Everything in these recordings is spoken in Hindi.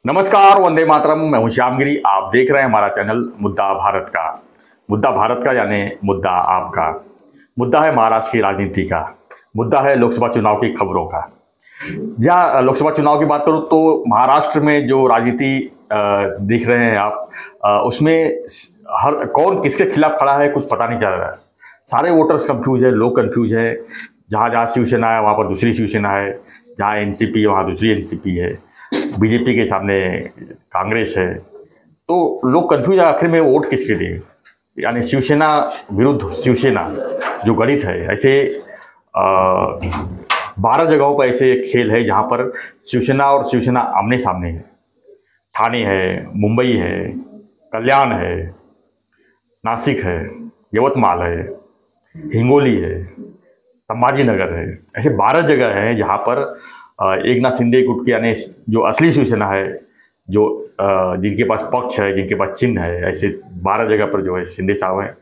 नमस्कार, वंदे मातरम। मैं हूं श्यामगिरी। आप देख रहे हैं हमारा चैनल मुद्दा भारत का। मुद्दा भारत का यानी मुद्दा आपका। मुद्दा है महाराष्ट्र की राजनीति का। मुद्दा है लोकसभा चुनाव की खबरों का। जहाँ लोकसभा चुनाव की बात करूं तो महाराष्ट्र में जो राजनीति देख रहे हैं आप, उसमें हर कौन किसके खिलाफ खड़ा है कुछ पता नहीं चल रहा है। सारे वोटर्स कंफ्यूज है, लोग कंफ्यूज है। जहाँ जहाँ शिवसेना है वहाँ पर दूसरी शिवसेना है, जहाँ एनसीपी है वहाँ दूसरी एनसीपी है, बीजेपी के सामने कांग्रेस है। तो लोग कंफ्यूज है आखिर में वोट किसके लिए। यानी शिवसेना विरुद्ध शिवसेना जो गणित है, ऐसे 12 जगहों पर ऐसे खेल है जहाँ पर शिवसेना और शिवसेना आमने सामने है। ठाणे है, मुंबई है, कल्याण है, नासिक है, यवतमाल है, हिंगोली है, संभाजीनगर है। ऐसे 12 जगह हैं जहाँ पर एकनाथ शिंदे गुट के यानी जो असली शिवसेना है, जो जिनके पास पक्ष है, जिनके पास चिन्ह है, ऐसे 12 जगह पर जो है शिंदे साहब हैं।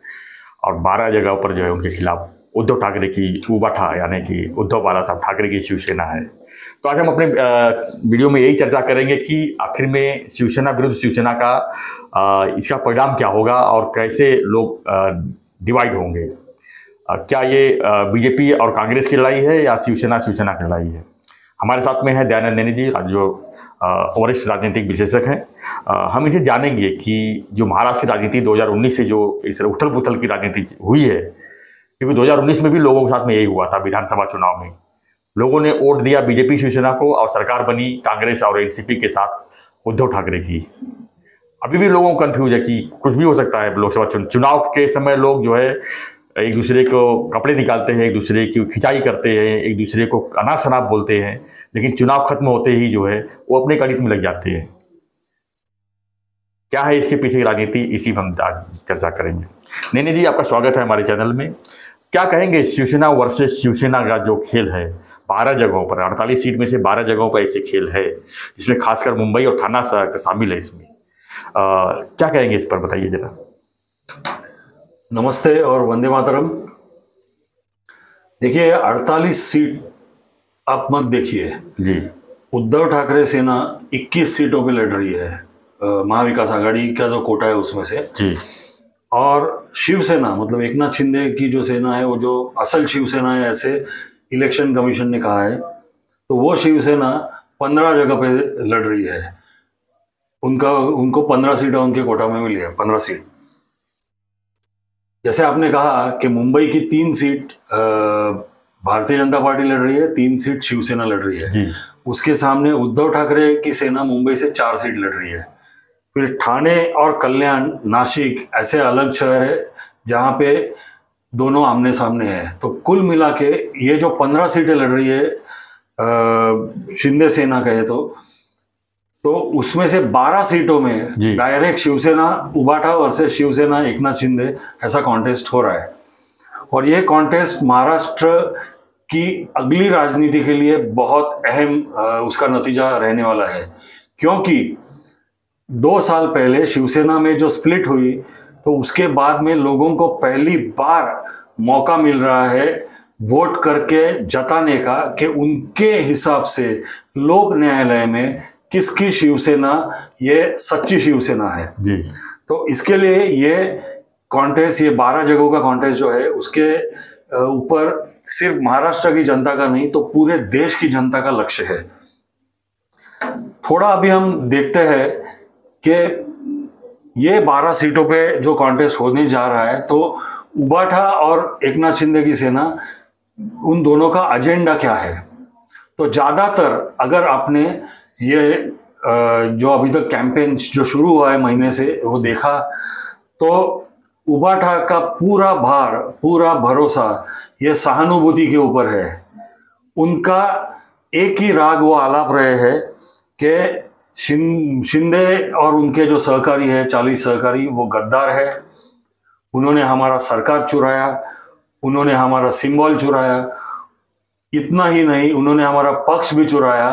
और 12 जगह पर जो है उनके खिलाफ उद्धव ठाकरे की उबाठा यानी कि उद्धव बाला साहब ठाकरे की शिवसेना है। तो आज हम अपने वीडियो में यही चर्चा करेंगे कि आखिर में शिवसेना विरुद्ध शिवसेना का इसका परिणाम क्या होगा और कैसे लोग डिवाइड होंगे। क्या ये बीजेपी और कांग्रेस की लड़ाई है या शिवसेना शिवसेना की लड़ाई है। हमारे साथ में है दयानंद नैनी जी, जो वरिष्ठ राजनीतिक विशेषज्ञ हैं। हम इसे जानेंगे कि जो महाराष्ट्र की राजनीति 2019 से जो इस उथल पुथल की राजनीति हुई है, क्योंकि 2019 में भी लोगों के साथ में यही हुआ था। विधानसभा चुनाव में लोगों ने वोट दिया बीजेपी शिवसेना को और सरकार बनी कांग्रेस और एनसीपी के साथ उद्धव ठाकरे की। अभी भी लोगों को कन्फ्यूज है कि कुछ भी हो सकता है। लोकसभा चुनाव के समय लोग जो है एक दूसरे को कपड़े निकालते हैं, एक दूसरे की खिंचाई करते हैं, एक दूसरे को अनाप शनाप बोलते हैं, लेकिन चुनाव खत्म होते ही जो है वो अपने गणित में लग जाते हैं। क्या है इसके पीछे की राजनीति, इसी पर हम चर्चा करेंगे। नैनी जी, आपका स्वागत है हमारे चैनल में। क्या कहेंगे शिवसेना वर्सेस शिवसेना का जो खेल है 12 जगहों पर, 48 सीट में से 12 जगहों पर ऐसे खेल है, जिसमें खासकर मुंबई और ठाना शामिल है। इसमें क्या कहेंगे, इस पर बताइए जरा। नमस्ते और वंदे मातरम। देखिए, 48 सीट आप मत देखिए जी। उद्धव ठाकरे सेना 21 सीटों पे लड़ रही है, महाविकास आघाड़ी का जो कोटा है उसमें से जी। और शिवसेना मतलब एकनाथ शिंदे की जो सेना है, वो जो असल शिवसेना है ऐसे इलेक्शन कमीशन ने कहा है, तो वो शिवसेना 15 जगह पे लड़ रही है। उनको 15 सीटें उनके कोटा में मिली है, 15 सीट। जैसे आपने कहा कि मुंबई की 3 सीट भारतीय जनता पार्टी लड़ रही है, 3 सीट शिवसेना लड़ रही है जी। उसके सामने उद्धव ठाकरे की सेना मुंबई से 4 सीट लड़ रही है। फिर ठाणे और कल्याण, नासिक ऐसे अलग शहर है जहां पे दोनों आमने सामने है। तो कुल मिला के ये जो 15 सीटें लड़ रही है शिंदे सेना कहे तो उसमें से 12 सीटों में डायरेक्ट शिवसेना उबाठा वर्सेस शिवसेना एकनाथ शिंदे ऐसा कॉन्टेस्ट हो रहा है। और ये कॉन्टेस्ट महाराष्ट्र की अगली राजनीति के लिए बहुत अहम उसका नतीजा रहने वाला है, क्योंकि 2 साल पहले शिवसेना में जो स्प्लिट हुई तो उसके बाद में लोगों को पहली बार मौका मिल रहा है वोट करके जताने का कि उनके हिसाब से लोक न्यायालय में किसकी शिवसेना ये सच्ची शिवसेना है जी। तो इसके लिए ये कॉन्टेस्ट, ये 12 जगहों का कॉन्टेस्ट जो है, उसके ऊपर सिर्फ महाराष्ट्र की जनता का नहीं तो पूरे देश की जनता का लक्ष्य है। थोड़ा अभी हम देखते हैं कि ये 12 सीटों पे जो कॉन्टेस्ट होने जा रहा है, तो उबाठा और एकनाथ शिंदे की सेना, उन दोनों का एजेंडा क्या है। तो ज्यादातर अगर आपने ये जो अभी तक कैंपेन जो शुरू हुआ है महीने से वो देखा, तो उबाठा का पूरा भार, पूरा भरोसा ये सहानुभूति के ऊपर है। उनका एक ही राग वो आलाप रहे हैं कि शिंदे और उनके जो सहकारी है, 40 सहकारी, वो गद्दार है। उन्होंने हमारा सरकार चुराया, उन्होंने हमारा सिंबल चुराया। इतना ही नहीं, उन्होंने हमारा पक्ष भी चुराया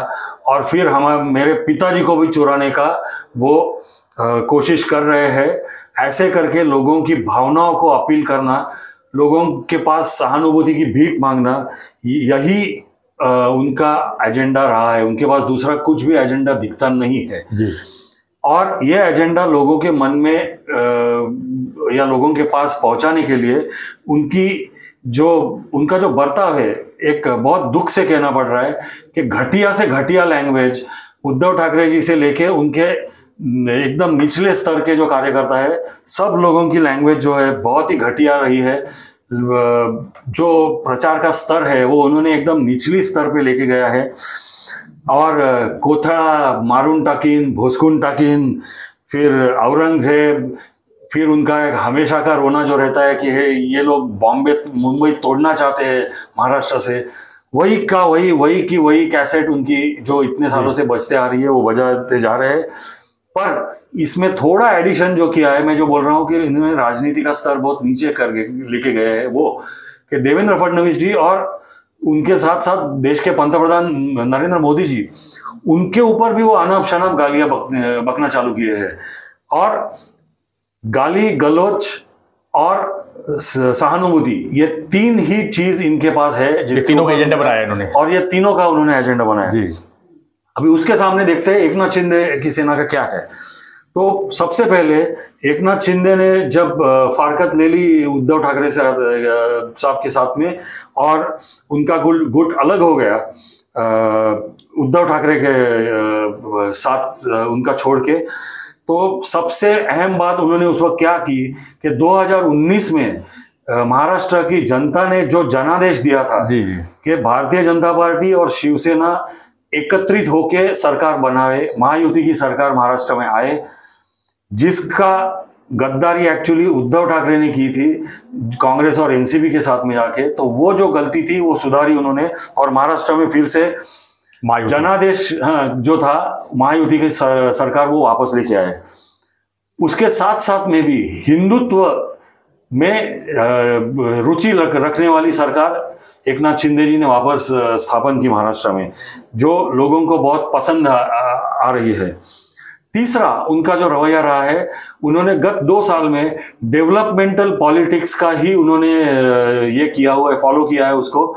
और फिर मेरे पिताजी को भी चुराने का वो कोशिश कर रहे हैं। ऐसे करके लोगों की भावनाओं को अपील करना, लोगों के पास सहानुभूति की भीख मांगना, यही उनका एजेंडा रहा है, उनके पास दूसरा कुछ भी एजेंडा दिखता नहीं है जी। और ये एजेंडा लोगों के मन में या लोगों के पास पहुंचाने के लिए उनका जो बर्ताव है, एक बहुत दुख से कहना पड़ रहा है कि घटिया से घटिया लैंग्वेज उद्धव ठाकरे जी से लेके उनके एकदम निचले स्तर के जो कार्यकर्ता है, सब लोगों की लैंग्वेज जो है बहुत ही घटिया रही है। जो प्रचार का स्तर है वो उन्होंने एकदम निचली स्तर पे लेके गया है और कोथड़ा, मारून टाकिन, भोसकुन टाकिन, फिर औरंगजेब, फिर उनका एक हमेशा का रोना जो रहता है कि ये लोग मुंबई तोड़ना चाहते हैं महाराष्ट्र से, वही कैसेट उनकी जो इतने सालों से बजते आ रही है वो बजाते जा रहे हैं। पर इसमें थोड़ा एडिशन जो किया है, मैं जो बोल रहा हूँ कि इन्होंने राजनीति का स्तर बहुत नीचे करके लेके गए हैं, वो कि देवेंद्र फडणवीस जी और उनके साथ साथ देश के पंतप्रधान नरेंद्र मोदी जी, उनके ऊपर भी वो अनब शनब गालियां बकना चालू किए हैं और गाली गलौच और सहानुभूति, ये तीन ही चीज इनके पास है, तीनों का एजेंडा बनाया इन्होंने और ये तीनों का उन्होंने एजेंडा बनाया जी। अभी उसके सामने देखते हैं एकनाथ शिंदे की सेना का क्या है। तो सबसे पहले एकनाथ शिंदे ने जब फारकत ले ली उद्धव ठाकरे साहब के साथ में और उनका गुट अलग हो गया उद्धव ठाकरे के साथ उनका छोड़ के, तो सबसे अहम बात उन्होंने उस वक्त क्या की कि 2019 में महाराष्ट्र की जनता ने जो जनादेश दिया था जी जी कि भारतीय जनता पार्टी और शिवसेना एकत्रित होके सरकार बनावे, महायुति की सरकार महाराष्ट्र में आए, जिसका गद्दारी एक्चुअली उद्धव ठाकरे ने की थी कांग्रेस और एनसीपी के साथ में जाके, तो वो जो गलती थी वो सुधारी उन्होंने और महाराष्ट्र में फिर से जनादेश जो था महायुति की सरकार वो वापस लेके आए। उसके साथ साथ में भी हिंदुत्व में रुचि रखने वाली सरकार एकनाथ शिंदे जी ने वापस स्थापन की महाराष्ट्र में, जो लोगों को बहुत पसंद आ रही है। तीसरा उनका जो रवैया रहा है, उन्होंने गत 2 साल में डेवलपमेंटल पॉलिटिक्स का ही उन्होंने ये किया हुआ है, फॉलो किया है उसको।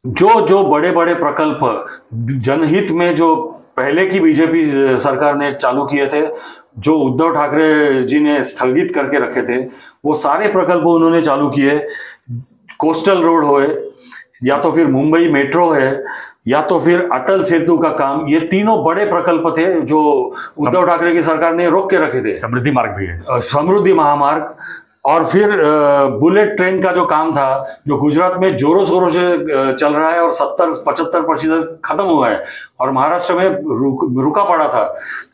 जो बड़े बड़े प्रकल्प जनहित में जो पहले की बीजेपी सरकार ने चालू किए थे, जो उद्धव ठाकरे जी ने स्थगित करके रखे थे, वो सारे प्रकल्प उन्होंने चालू किए। कोस्टल रोड हो, या तो फिर मुंबई मेट्रो है, या तो फिर अटल सेतु का काम, ये तीनों बड़े प्रकल्प थे जो उद्धव ठाकरे की सरकार ने रोक के रखे थे। समृद्धि मार्ग भी है, समृद्धि महामार्ग, और फिर बुलेट ट्रेन का जो काम था, जो गुजरात में जोरों शोरों से चल रहा है और 70-75% खत्म हुआ है और महाराष्ट्र में रुका पड़ा था।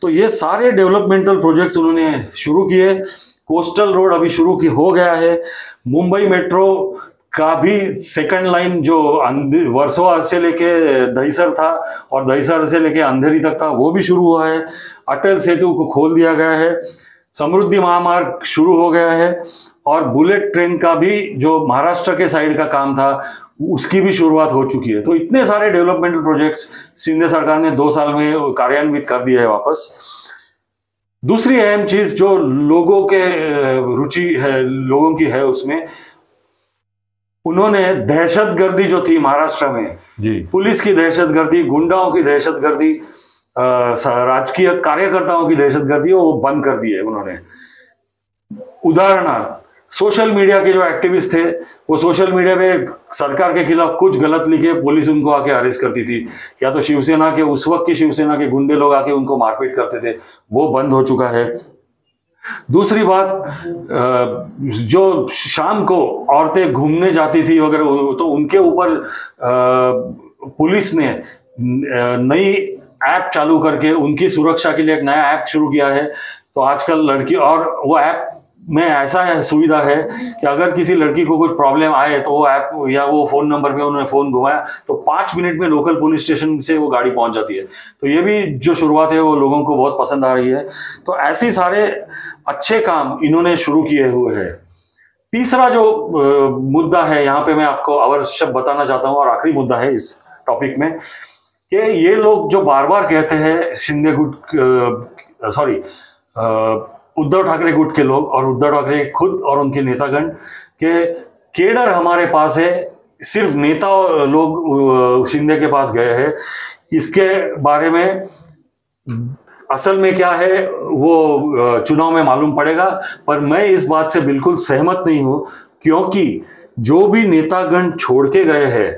तो ये सारे डेवलपमेंटल प्रोजेक्ट्स उन्होंने शुरू किए। कोस्टल रोड अभी शुरू हो गया है। मुंबई मेट्रो का भी सेकंड लाइन जो वर्सोवा से लेके दहीसर था और दहीसर से लेके अंधेरी तक था, वो भी शुरू हुआ है। अटल सेतु को खोल दिया गया है, समृद्धि महामार्ग शुरू हो गया है और बुलेट ट्रेन का भी जो महाराष्ट्र के साइड का काम था उसकी भी शुरुआत हो चुकी है। तो इतने सारे डेवलपमेंटल प्रोजेक्ट्स शिंदे सरकार ने 2 साल में कार्यान्वित कर दिए है वापस। दूसरी अहम चीज जो लोगों के रुचि है, लोगों की है, उसमें उन्होंने दहशतगर्दी जो थी महाराष्ट्र में जी, पुलिस की दहशतगर्दी, गुंडाओं की दहशतगर्दी, राजकीय कार्यकर्ताओं की दहशतगर्दी, वो बंद कर दी है उन्होंने। उदाहरणार्थ सोशल मीडिया के जो एक्टिविस्ट थे, वो सोशल मीडिया पे सरकार के खिलाफ कुछ गलत लिखे, पुलिस उनको आके अरेस्ट करती थी, या तो शिवसेना के उस वक्त की शिवसेना के गुंडे लोग आके उनको मारपीट करते थे, वो बंद हो चुका है। दूसरी बात, जो शाम को औरतें घूमने जाती थी वगैरह, तो उनके ऊपर पुलिस ने नई ऐप चालू करके उनकी सुरक्षा के लिए एक नया ऐप शुरू किया है। तो आजकल लड़की, और वो ऐप में ऐसा है सुविधा है कि अगर किसी लड़की को कुछ प्रॉब्लम आए तो वो ऐप या वो फोन नंबर पे उन्होंने फोन घुमाया तो 5 मिनट में लोकल पुलिस स्टेशन से वो गाड़ी पहुंच जाती है। तो ये भी जो शुरुआत है वो लोगों को बहुत पसंद आ रही है। तो ऐसे सारे अच्छे काम इन्होंने शुरू किए हुए हैं। तीसरा जो मुद्दा है यहाँ पे मैं आपको अवश्य बताना चाहता हूँ, और आखिरी मुद्दा है इस टॉपिक में, कि ये लोग जो बार बार कहते हैं शिंदे गुट, उद्धव ठाकरे गुट के लोग और उद्धव ठाकरे खुद और उनके नेतागण के केडर हमारे पास है, सिर्फ नेता लोग शिंदे के पास गए हैं। इसके बारे में असल में क्या है वो चुनाव में मालूम पड़ेगा, पर मैं इस बात से बिल्कुल सहमत नहीं हूं, क्योंकि जो भी नेतागण छोड़ के गए हैं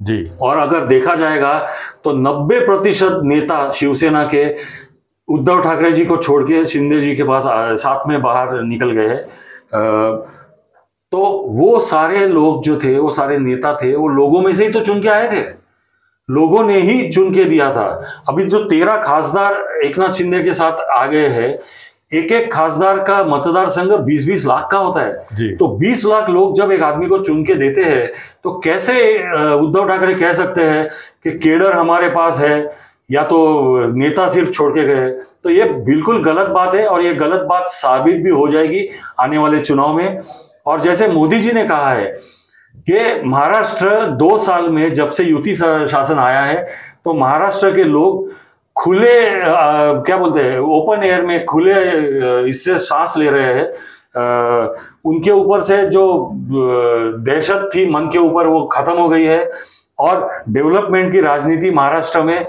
जी, और अगर देखा जाएगा तो 90% नेता शिवसेना के उद्धव ठाकरे जी को छोड़ के शिंदे जी के पास साथ में बाहर निकल गए हैं। तो वो सारे लोग जो थे, वो सारे नेता थे, वो लोगों में से ही तो चुन के आए थे, लोगों ने ही चुन के दिया था। अभी जो 13 खासदार एकनाथ शिंदे के साथ आ गए हैं, एक एक खासदार का मतदार संघ 20-20 लाख का होता है। तो 20 लाख लोग जब एक आदमी को चुन के देते हैं, तो कैसे उद्धव ठाकरे कह सकते हैं कि केडर हमारे पास है या तो नेता सिर्फ छोड़ के गए? तो ये बिल्कुल गलत बात है, और ये गलत बात साबित भी हो जाएगी आने वाले चुनाव में। और जैसे मोदी जी ने कहा है कि महाराष्ट्र 2 साल में जब से युति शासन आया है, तो महाराष्ट्र के लोग खुले क्या बोलते हैं, ओपन एयर में खुले इससे सांस ले रहे हैं। उनके ऊपर से जो दहशत थी मन के ऊपर, वो खत्म हो गई है, और डेवलपमेंट की राजनीति महाराष्ट्र में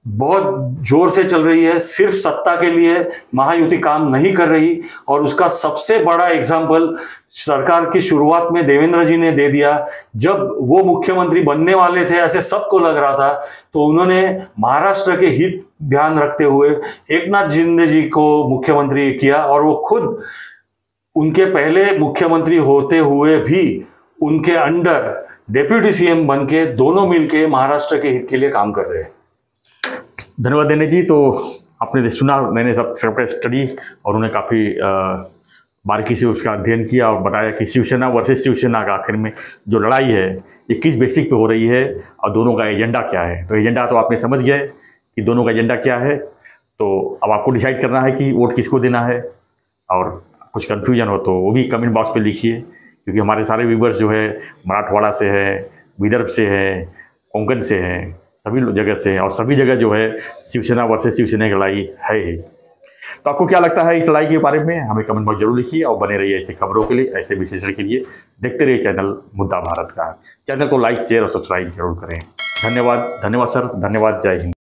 बहुत जोर से चल रही है। सिर्फ सत्ता के लिए महायुति काम नहीं कर रही, और उसका सबसे बड़ा एग्जाम्पल सरकार की शुरुआत में देवेंद्र जी ने दे दिया। जब वो मुख्यमंत्री बनने वाले थे, ऐसे सबको लग रहा था, तो उन्होंने महाराष्ट्र के हित ध्यान रखते हुए एकनाथ शिंदे जी को मुख्यमंत्री किया, और वो खुद उनके पहले मुख्यमंत्री होते हुए भी उनके अंडर डेप्यूटी सीएम बन के दोनों मिलके महाराष्ट्र के हित के लिए काम कर रहे हैं। धन्यवाद देने जी। तो आपने सुना, मैंने सबका स्टडी, और उन्हें काफ़ी बारीकी से उसका अध्ययन किया और बताया कि शिवसेना वर्सेस शिवसेना का आखिर में जो लड़ाई है ये किस बेसिक पे हो रही है, और दोनों का एजेंडा क्या है। तो एजेंडा तो आपने समझ गए कि दोनों का एजेंडा क्या है। तो अब आपको डिसाइड करना है कि वोट किसको देना है, और कुछ कन्फ्यूजन हो तो वो भी कमेंट बॉक्स पे लिखिए, क्योंकि हमारे सारे व्यूवर्स जो है मराठवाड़ा से है, विदर्भ से है, कोंकण से है, सभी जगह से, और सभी जगह जो है शिवसेना वर्सेस शिवसेना की लड़ाई है ही। तो आपको क्या लगता है इस लड़ाई के बारे में, हमें कमेंट बॉक्स जरूर लिखिए, और बने रहिए ऐसी खबरों के लिए, ऐसे विश्लेषण के लिए देखते रहिए चैनल मुद्दा भारत का। चैनल को लाइक, शेयर और सब्सक्राइब जरूर करें। धन्यवाद, धन्यवाद सर, धन्यवाद, जय हिंद।